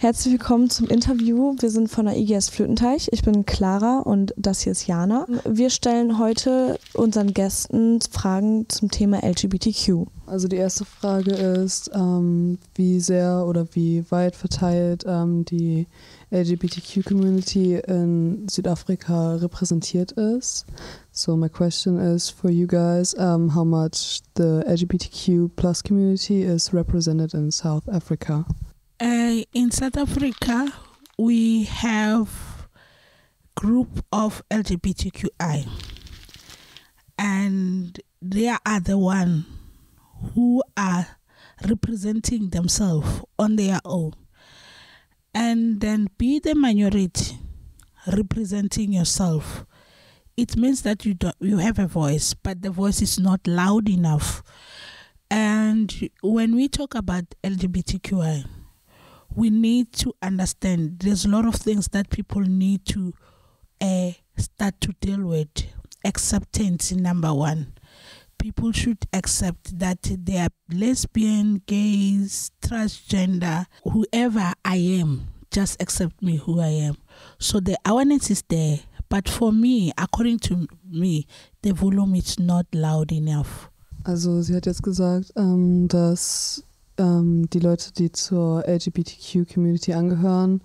Herzlich willkommen zum Interview. Wir sind von der IGS Flötenteich. Ich bin Clara und das hier ist Jana. Wir stellen heute unseren Gästen Fragen zum Thema LGBTQ. Also die erste Frage ist, wie sehr oder wie weit verteilt die LGBTQ-Community in Südafrika repräsentiert ist. So my question is for you guys, how much the LGBTQ plus community is represented in South Africa? In South Africa, we have group of LGBTQI, and they are the one who are representing themselves on their own. And then be the minority representing yourself. It means that you have a voice, but the voice is not loud enough. And when we talk about LGBTQI, we need to understand there's a lot of things that people need to start to deal with. Acceptance, number one. People should accept that they are lesbian, gays, transgender, whoever I am, just accept me who I am. So the awareness is there. But for me, according to me, the volume is not loud enough. Also sie hat jetzt gesagt, dass die Leute, die zur LGBTQ-Community angehören,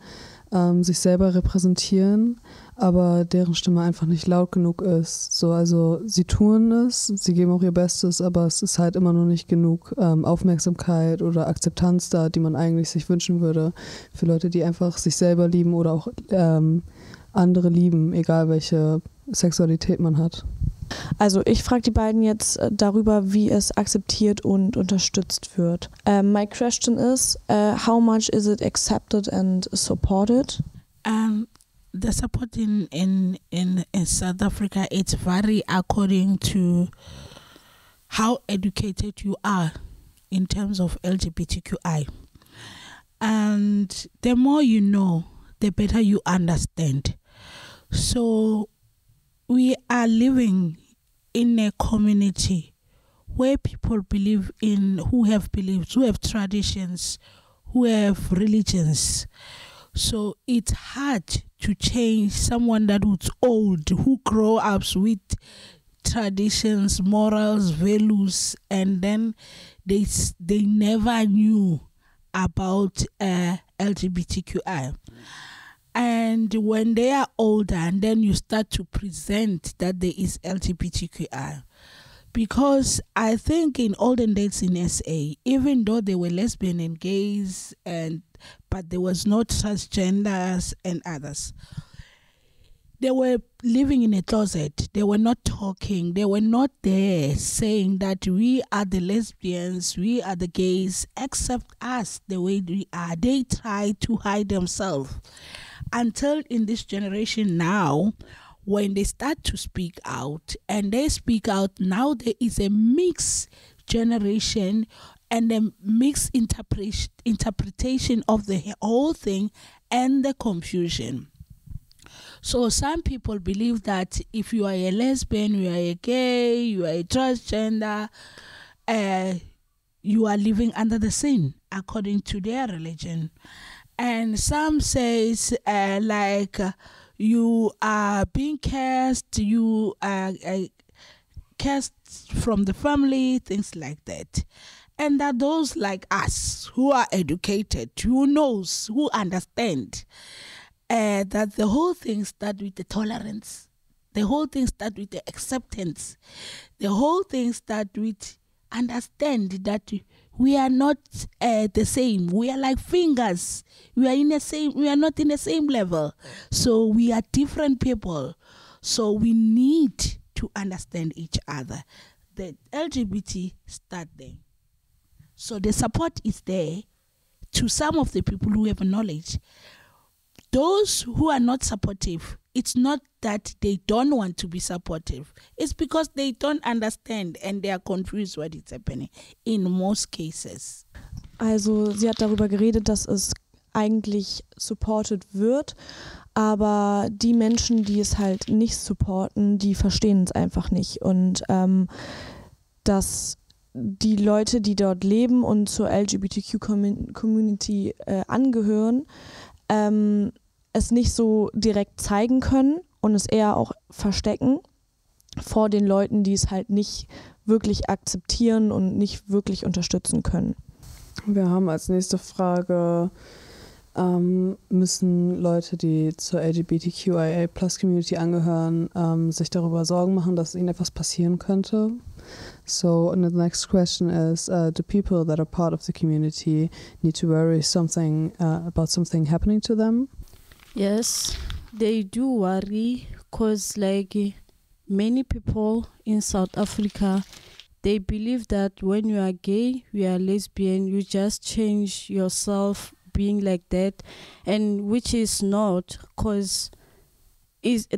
sich selber repräsentieren, aber deren Stimme einfach nicht laut genug ist. So, also sie tun es, sie geben auch ihr Bestes, aber es ist halt immer noch nicht genug Aufmerksamkeit oder Akzeptanz da, die man eigentlich sich wünschen würde für Leute, die einfach sich selber lieben oder auch andere lieben, egal welche Sexualität man hat. Also ich frage die beiden jetzt darüber, wie es akzeptiert und unterstützt wird. My question is, how much is it accepted and supported? The support in South Africa, it's vary according to how educated you are in terms of LGBTQI. And the more you know, the better you understand. So we are living in a community where people believe in, who have beliefs, who have traditions, who have religions. So it's hard to change someone that was old, who grow up with traditions, morals, values, and then they never knew about LGBTQI. And when they are older, and then you start to present that there is LGBTQI. Because I think in olden days in SA, even though there were lesbian and gays, but there was no transgenders and others, they were living in a closet. They were not talking. They were not there saying that we are the lesbians, we are the gays, accept us the way we are. They try to hide themselves. Until in this generation now, when they start to speak out, and they speak out, now there is a mixed generation and a mixed interpretation of the whole thing and the confusion. So some people believe that if you are a lesbian, you are a gay, you are a transgender, you are living under the sin according to their religion. And some says you are being cursed, you are cursed from the family, things like that. And that those like us who are educated, who knows, who understand, that the whole thing starts with the tolerance, the whole thing starts with the acceptance, the whole thing starts with understand that we are not the same. We are like fingers. We are not in the same level. So we are different people. So we need to understand each other. The LGBT start there. So the support is there to some of the people who have knowledge. Those who are not supportive, it's not that they don't want to be supportive. It's because they don't understand and they are confused what is happening in most cases. Also sie hat darüber geredet, dass es eigentlich supported wird, aber die Menschen, die es halt nicht supporten, die verstehen es einfach nicht. Und dass die Leute, die dort leben und zur LGBTQ-Community angehören, es nicht so direkt zeigen können und es eher auch verstecken vor den Leuten, die es halt nicht wirklich akzeptieren und nicht wirklich unterstützen können. Wir haben als nächste Frage, müssen Leute, die zur LGBTQIA+-Community angehören, sich darüber Sorgen machen, dass ihnen etwas passieren könnte? So, and the next question is, do people that are part of the community need to worry about something happening to them? Yes, they do worry because many people in South Africa, they believe that when you are gay, you are lesbian, you just change yourself being like that, and which is not, because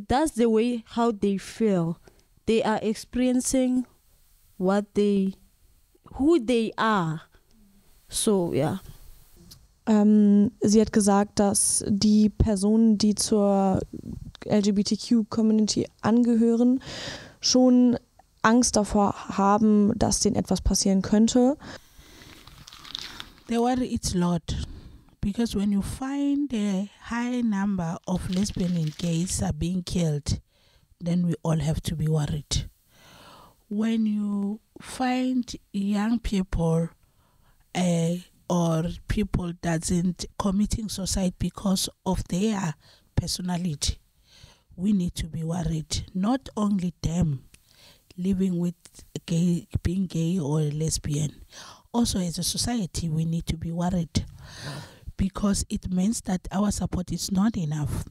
that's the way how they feel. They are experiencing who they are. So, yeah. Sie hat gesagt, dass die Personen, die zur LGBTQ-Community angehören, schon Angst davor haben, dass denen etwas passieren könnte. The worry it's a lot, because when you find a high number of lesbian and gays are being killed, then we all have to be worried. When you find young people or people doesn't committing suicide because of their personality, we need to be worried. Not only them living with being gay or lesbian, also as a society we need to be worried, because it means that our support is not enough.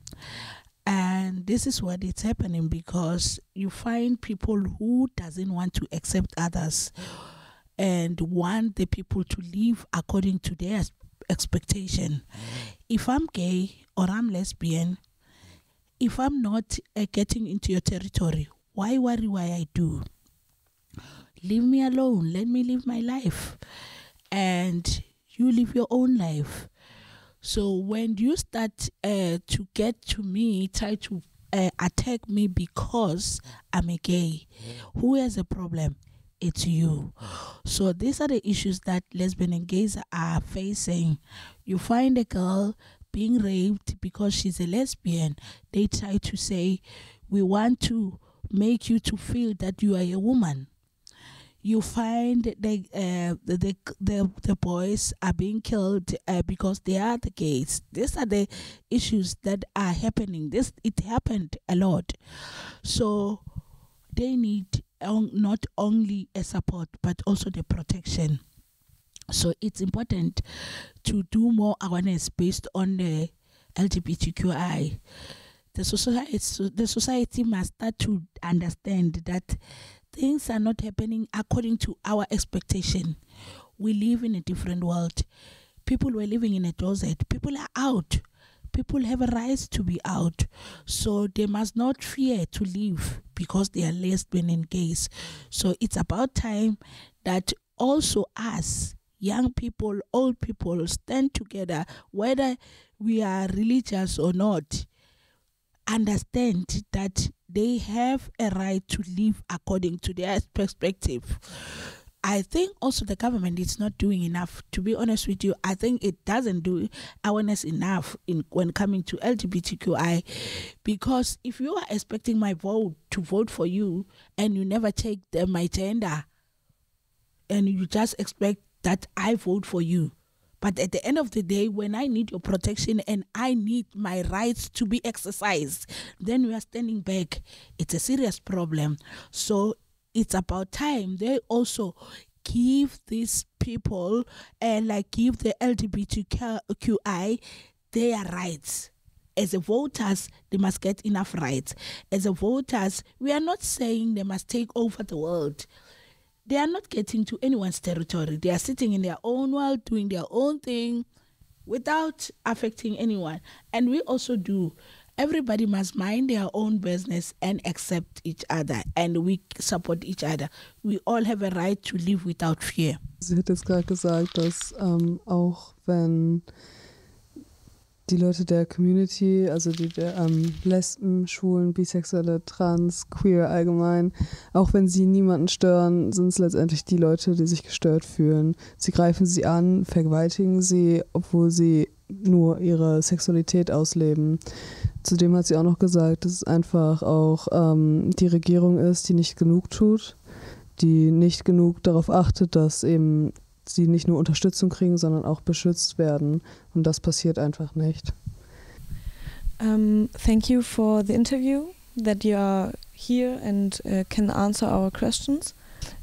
And this is what it's happening, because you find people who doesn't want to accept others and want the people to live according to their expectation. If I'm gay or I'm lesbian, if I'm not getting into your territory, why worry why I do? Leave me alone. Let me live my life. And you live your own life. So when you start to get to me, try to attack me because I'm a gay, who has a problem? It's you. So these are the issues that lesbian and gays are facing. You find a girl being raped because she's a lesbian. They try to say, we want to make you to feel that you are a woman. You find the boys are being killed because they are the gays. These are the issues that are happening. It happened a lot. So they need not only a support but also the protection. So it's important to do more awareness based on the LGBTQI. The society must start to understand that things are not happening according to our expectation. We live in a different world. People were living in a closet. People are out. People have a right to be out. So they must not fear to live because they are lesbian and gays. So it's about time that also us, young people, old people, stand together, whether we are religious or not, understand that they have a right to live according to their perspective. I think also the government is not doing enough. To be honest with you, I think it doesn't do awareness enough when coming to LGBTQI, because if you are expecting my vote to vote for you and you never check my gender and you just expect that I vote for you, but at the end of the day, when I need your protection and I need my rights to be exercised, then we are standing back. It's a serious problem. So it's about time they also give these people give the LGBTQI their rights. As a voters, they must get enough rights. As a voters, we are not saying they must take over the world. They are not getting to anyone's territory. They are sitting in their own world, doing their own thing without affecting anyone. And we also do. Everybody must mind their own business and accept each other. And we support each other. We all have a right to live without fear. Sie hat jetzt gerade gesagt, dass auch wenn die Leute der Community, also die der Lesben, Schwulen, Bisexuelle, Trans, Queer allgemein, auch wenn sie niemanden stören, sind es letztendlich die Leute, die sich gestört fühlen. Sie greifen sie an, vergewaltigen sie, obwohl sie nur ihre Sexualität ausleben. Zudem hat sie auch noch gesagt, dass es einfach auch die Regierung ist, die nicht genug tut, die nicht genug darauf achtet, dass eben sie nicht nur Unterstützung kriegen, sondern auch beschützt werden. Und das passiert einfach nicht. Thank you for the interview, that you are here and can answer our questions.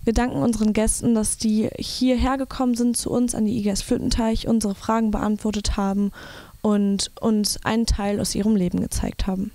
Wir danken unseren Gästen, dass die hierher gekommen sind zu uns an die IGS Flötenteich, unsere Fragen beantwortet haben und uns einen Teil aus ihrem Leben gezeigt haben.